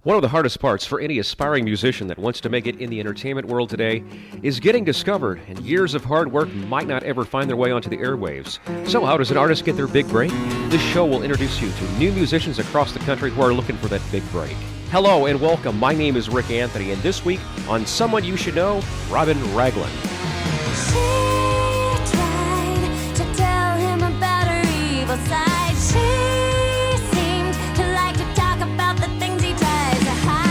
One of the hardest parts for any aspiring musician that wants to make it in the entertainment world today is getting discovered, and years of hard work might not ever find their way onto the airwaves. So how does an artist get their big break? This show will introduce you to new musicians across the country who are looking for that big break. Hello and welcome. My name is Rick Anthony, and this week on Someone You Should Know, Robynn Ragland. She tried to tell him about her evil side. She seemed to like to talk about the things he tries to hide.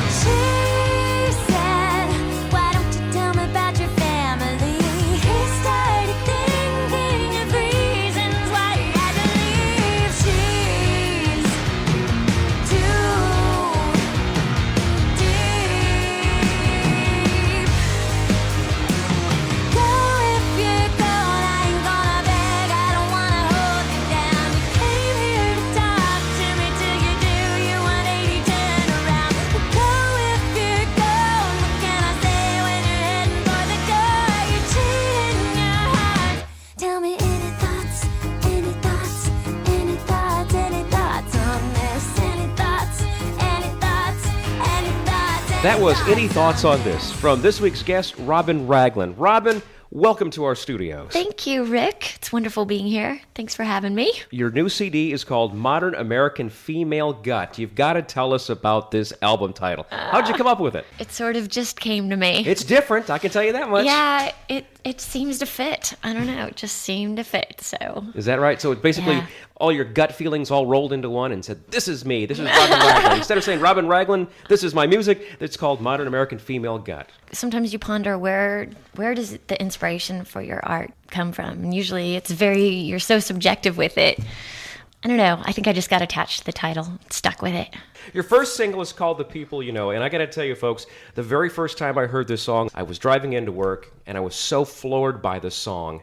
She said, why don't you tell me about your family? He started thinking of reasons why he had to leave. She's too deep. Go if you're gone, I ain't gonna beg, I don't wanna hold you down. You came here to talk to me till you do your 180 turn around. Go if you're gone, what can I say when you're heading for the door? You're cheating your heart. Tell me any thoughts, any thoughts, any thoughts, any thoughts on this? Any thoughts, any thoughts, any thoughts? That was Any Thoughts on This from this week's guest, Robynn Ragland. Robynn, welcome to our studios. Thank you, Rick. It's wonderful being here. Thanks for having me. Your new CD is called Modern American Female Gut. You've got to tell us about this album title. How'd you come up with it? It sort of just came to me. It's different, I can tell you that much. Yeah, it seems to fit. I don't know. It just seemed to fit, so. Is that right? So it basically, Yeah. all your gut feelings all rolled into one and said, this is me, this is Robynn Ragland. Instead of saying Robynn Ragland, this is my music, it's called Modern American Female Gut. Sometimes you ponder where does the inspiration for your art come from? And usually you're so subjective with it. I don't know. I think I just got attached to the title, stuck with it. Your first single is called The People You Know, and I gotta tell you folks, the very first time I heard this song, I was driving into work, and I was so floored by the song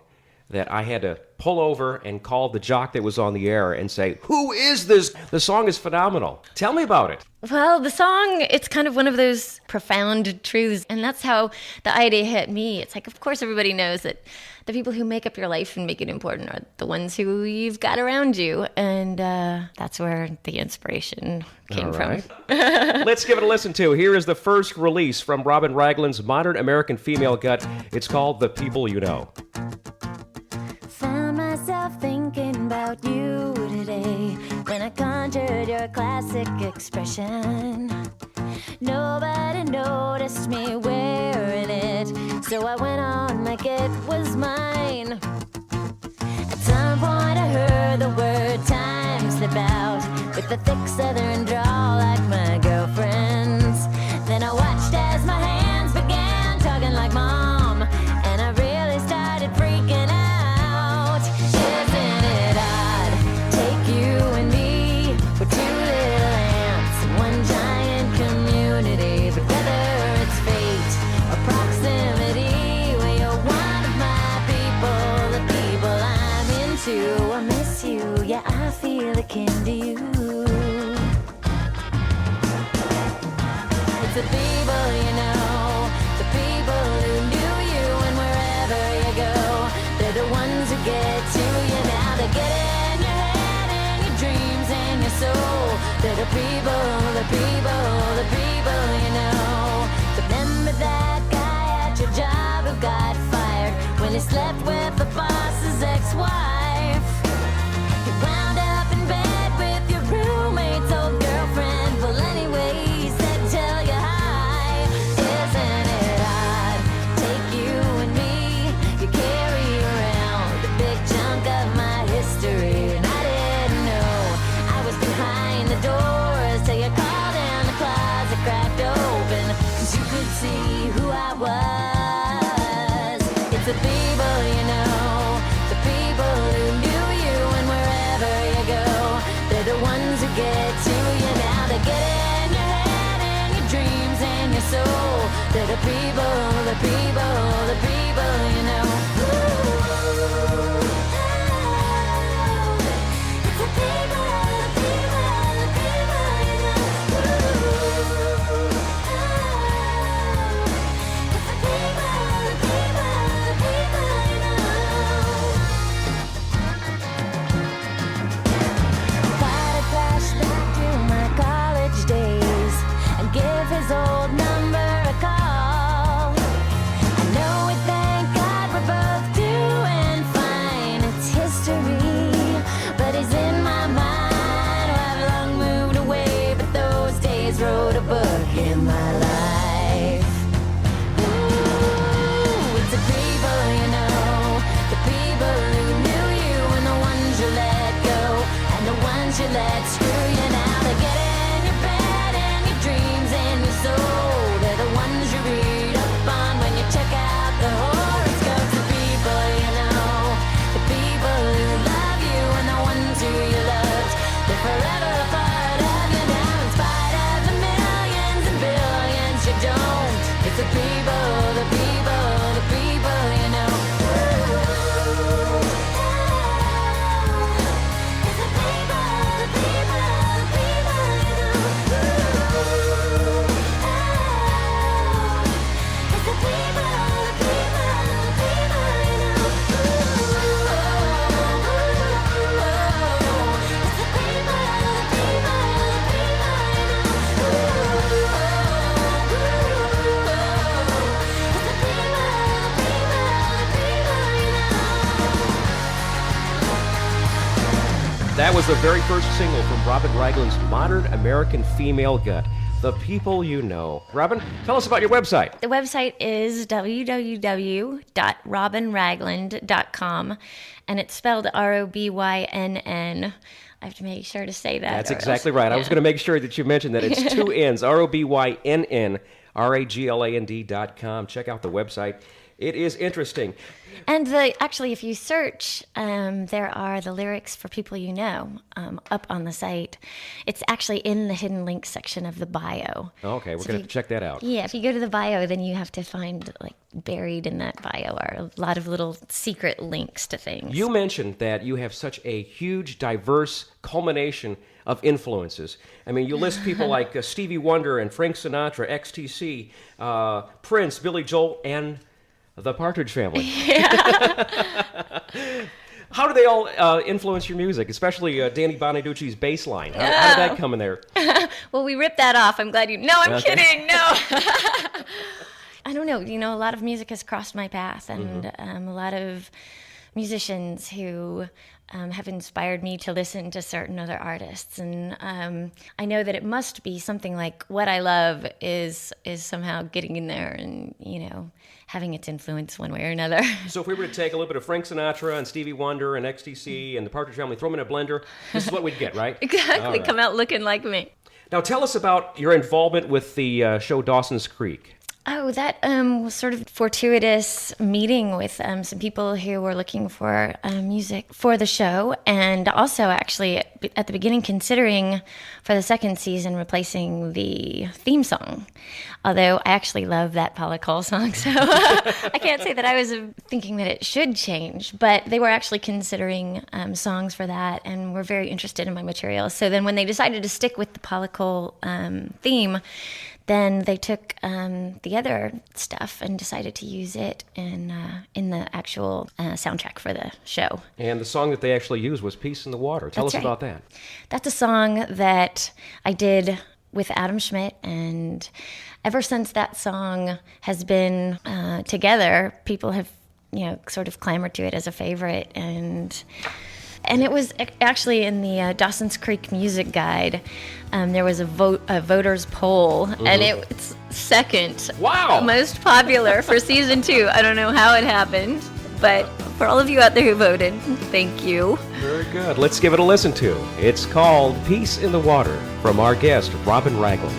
that I had to pull over and call the jock that was on the air and say, who is this? The song is phenomenal. Tell me about it. Well, the song, it's kind of one of those profound truths, and that's how the idea hit me. It's like, of course, everybody knows that the people who make up your life and make it important are the ones who you've got around you, and that's where the inspiration came from. Let's give it a listen to. Here is the first release from Robynn Ragland's Modern American Female Gut. It's called The People You Know. Found myself thinking about you today when I conjured your classic expression. Nobody noticed me wearing it, so I went on like it was mine. At some point I heard the word time slip out with the thick southern drawl like my girlfriend's. Then I watched as my hands began talking like mom, and I really started freaking out. Isn't it odd? Take you and me, we're two little ants in one giant community. But whether it's fate or proximity, well, you're one of my people, the people I'm into. I miss you, yeah, I feel akin to you. It's the people you know, the people who knew you, and wherever you go, they're the ones who get to you. Now they get in your head and your dreams and your soul. They're the people, the people, the people you know. Remember that guy at your job who got fired when he slept with the boss's ex-wife? He wound up in bed with your roommate's old girlfriend. Well, anyway, he said tell you hi. Isn't it odd? Take you and me, you carry around a big chunk of my history, and I didn't know I was behind the doors till you called and the closet cracked open, 'cause you could see who I was. It's the people you know, the people who knew you, and wherever you go, they're the ones who get to you. Now they get in your head and your dreams and your soul. They're the people, the people, the people you know. Ooh, it's the people, the people, the people you know. Ooh, it's the people, the people, the people. that was the very first single from Robynn Ragland's Modern American Female Gut, The People You Know. Robynn, tell us about your website. The website is www.robynragland.com, and it's spelled Robynn. I have to make sure to say that. That's exactly right. I was going to make sure that you mentioned that. It's two N's, Robynn, Ragland.com. Check out the website. It is interesting. And actually, if you search, there are the lyrics for People You Know up on the site. It's actually in the hidden links section of the bio. Okay, we're going to check that out. Yeah, if you go to the bio, then you have to find, like, buried in that bio are a lot of little secret links to things. You mentioned that you have such a huge, diverse culmination of influences. I mean, you list people like Stevie Wonder and Frank Sinatra, XTC, Prince, Billy Joel, and the Partridge Family. Yeah. How do they all influence your music, especially Danny Bonaducci's bass line? How did that come in there? Well, we ripped that off. I'm glad you... No, I'm kidding. No. I don't know. You know, a lot of music has crossed my path, and a lot of musicians who have inspired me to listen to certain other artists. And I know that it must be something like what I love is somehow getting in there and, you know, having its influence one way or another. So if we were to take a little bit of Frank Sinatra and Stevie Wonder and XTC and the Partridge Family, throw them in a blender, this is what we'd get, right? Exactly. Right. Come out looking like me. Now tell us about your involvement with the show Dawson's Creek. Oh, that was sort of fortuitous meeting with some people who were looking for music for the show, and also actually at the beginning considering for the second season replacing the theme song. Although I actually love that Paula Cole song, so I can't say that I was thinking that it should change, but they were actually considering songs for that and were very interested in my material. So then when they decided to stick with the Paula Cole theme, then they took the other stuff and decided to use it in the actual soundtrack for the show. And the song that they actually used was Peace in the Water. Tell us about that. That's a song that I did with Adam Schmidt, and ever since that song has been together, people have, you know, sort of clamored to it as a favorite. And it was actually in the Dawson's Creek Music Guide. There was a voters poll, and it's second most popular for season 2. I don't know how it happened, but for all of you out there who voted, thank you. Very good. Let's give it a listen to. It's called Peace in the Water from our guest, Robynn Ragland.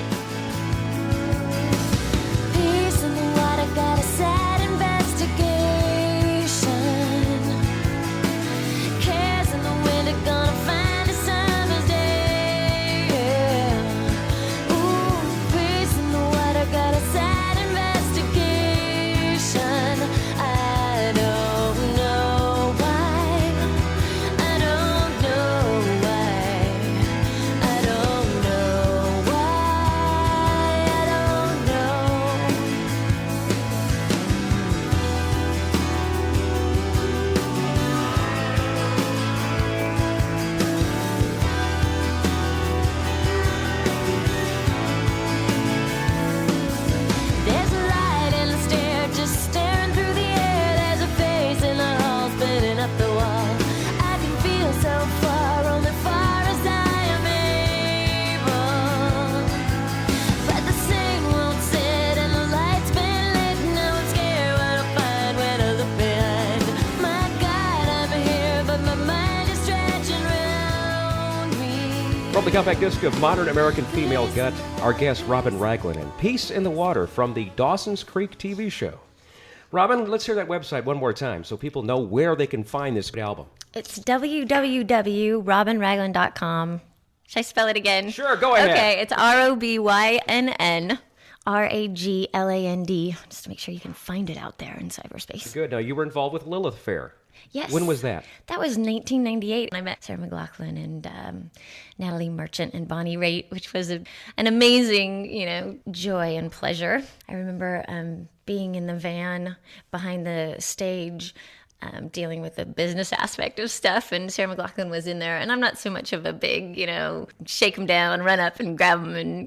From the compact disc of Modern American Female Gut, our guest Robynn Ragland and Peace in the Water from the Dawson's Creek TV show. Robynn, let's hear that website one more time so people know where they can find this album. It's www.robynragland.com. Should I spell it again? Sure, go ahead. Okay, it's ROBYNN. Ragland, just to make sure you can find it out there in cyberspace. Good. Now, you were involved with Lilith Fair. Yes. When was that? That was 1998. I met Sarah McLachlan and Natalie Merchant and Bonnie Raitt, which was an amazing, joy and pleasure. I remember being in the van behind the stage, dealing with the business aspect of stuff, and Sarah McLachlan was in there, and I'm not so much of a big, shake them down, run up and grab them and,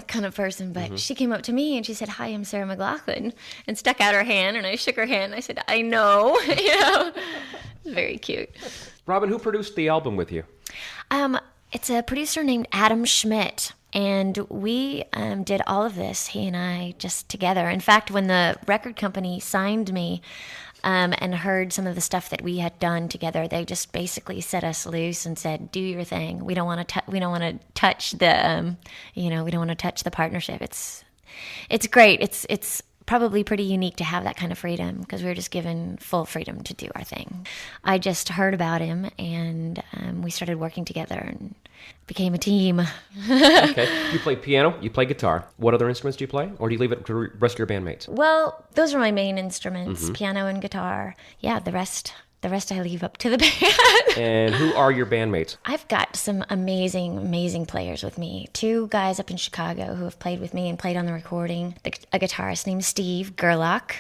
kind of person, but she came up to me and she said, "Hi, I'm Sarah McLachlan," and stuck out her hand, and I shook her hand, and I said, "I know," It was very cute. Robynn, who produced the album with you? It's a producer named Adam Schmidt, and we did all of this, he and I, just together. In fact, when the record company signed me and heard some of the stuff that we had done together, they just basically set us loose and said, "Do your thing. We don't want to touch the we don't want to touch the partnership." It's great. It's probably pretty unique to have that kind of freedom, because we were just given full freedom to do our thing. I just heard about him, and we started working together and became a team. Okay. You play piano, you play guitar. What other instruments do you play? Or do you leave it to the rest of your bandmates? Well, those are my main instruments, piano and guitar. Yeah, the rest I leave up to the band. And who are your bandmates? I've got some amazing players with me. 2 guys up in Chicago who have played with me and played on the recording. A guitarist named Steve Gerlach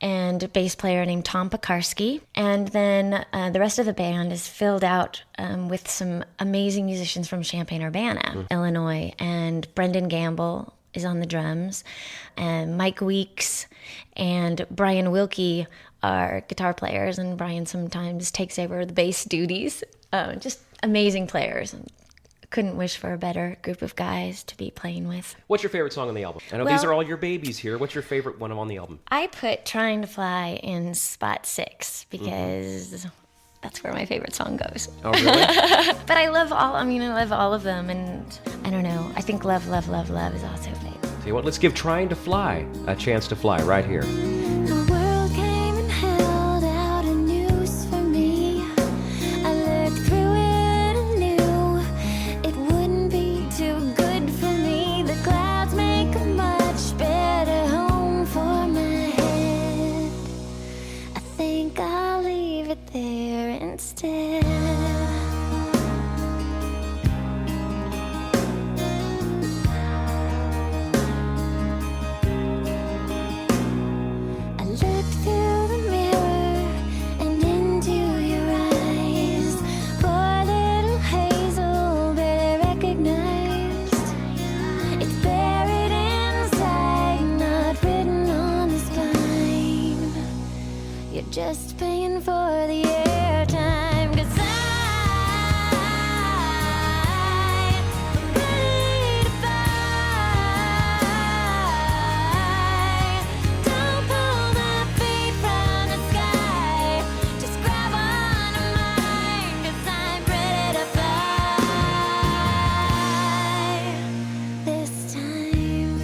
and a bass player named Tom Pekarski. And then the rest of the band is filled out with some amazing musicians from Champaign-Urbana, Illinois. And Brendan Gamble is on the drums, and Mike Weeks and Brian Wilkie are guitar players, and Brian sometimes takes over the bass duties. Just amazing players. Couldn't wish for a better group of guys to be playing with. What's your favorite song on the album? I know these are all your babies here. What's your favorite one on the album? I put Trying to Fly in spot 6 because that's where my favorite song goes. Oh, really? But I love all of them, and I don't know. I think Love, Love, Love, Love is also favorite. Tell you what, let's give Trying to Fly a chance to fly right here. The world came and held out a noose for me. I looked through it and knew it wouldn't be too good for me. The clouds make a much better home for my head. I think I'll leave it there instead. Just paying for the airtime, 'cause I'm ready to fly. Don't pull my feet from the sky, just grab on to mine, 'cause I'm ready to fly this time.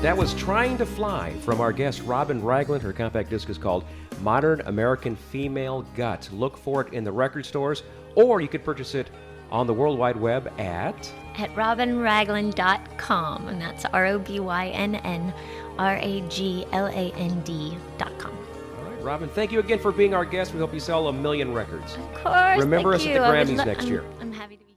That was Trying to Fly from our guest Robynn Ragland. Her compact disc is called Modern American Female Gut. Look for it in the record stores, or you could purchase it on the World Wide Web at RobynRagland.com, and that's RobynRagland.com. All right, Robynn, thank you again for being our guest. We hope you sell 1 million records. Of course. Remember thank us you. at the Grammys next year. I'm happy to be